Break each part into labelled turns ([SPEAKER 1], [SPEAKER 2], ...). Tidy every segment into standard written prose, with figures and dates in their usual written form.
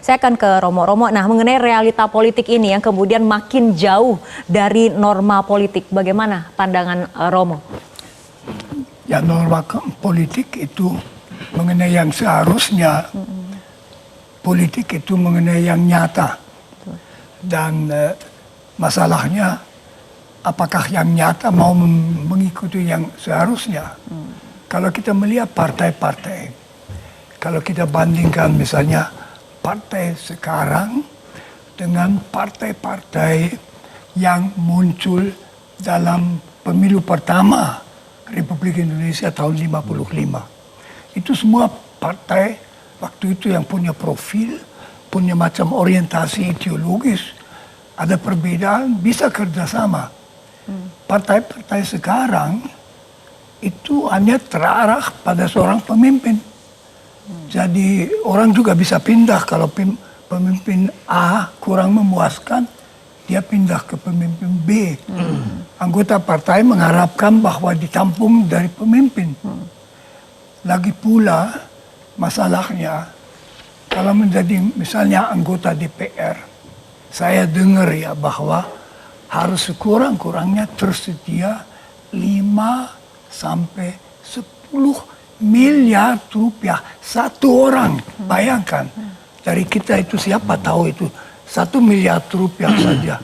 [SPEAKER 1] Saya akan ke Romo. Romo, nah mengenai realita politik ini yang kemudian makin jauh dari norma politik, bagaimana pandangan Romo?
[SPEAKER 2] Ya, norma politik itu mengenai yang seharusnya, politik itu mengenai yang nyata. Dan masalahnya, apakah yang nyata mau mengikuti yang seharusnya? Kalau kita melihat partai-partai, kalau kita bandingkan misalnya partai sekarang dengan partai-partai yang muncul dalam pemilu pertama Republik Indonesia tahun 55. Itu semua partai waktu itu yang punya profil, punya macam orientasi ideologis, ada perbedaan, bisa kerjasama. Partai-partai sekarang itu hanya terarah pada seorang pemimpin. Jadi orang juga bisa pindah kalau pemimpin A kurang memuaskan, dia pindah ke pemimpin B. Anggota partai mengharapkan bahwa ditampung dari pemimpin. Lagi pula masalahnya, kalau menjadi misalnya anggota DPR, saya dengar ya bahwa harus sekurang-kurangnya tersedia 5 sampai 10 miliar rupiah satu orang. Bayangkan, dari kita itu siapa tahu itu 1 miliar rupiah saja.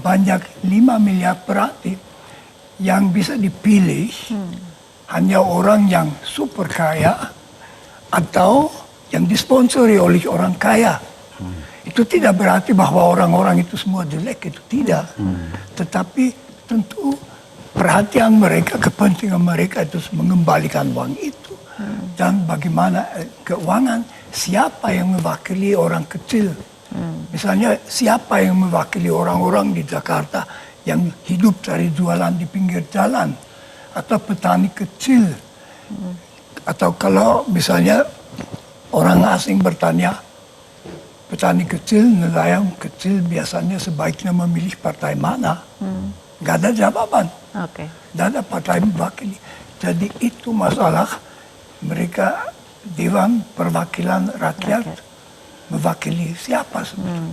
[SPEAKER 2] Banyak 5 miliar, berarti yang bisa dipilih hanya orang yang super kaya atau yang disponsori oleh orang kaya. Itu tidak berarti bahwa orang-orang itu semua jelek, itu tidak. Tetapi tentu perhatian mereka, kepentingan mereka itu mengembalikan uang itu. Dan bagaimana keuangan, siapa yang mewakili orang kecil. Misalnya siapa yang mewakili orang-orang di Jakarta yang hidup dari jualan di pinggir jalan. Atau petani kecil. Atau kalau misalnya orang asing bertanya, petani kecil, nelayan kecil biasanya sebaiknya memilih partai mana. Nggak ada jawaban. Nggak ada partai mewakili. Jadi itu masalah mereka Dewan Perwakilan Rakyat mewakili siapa sebenarnya.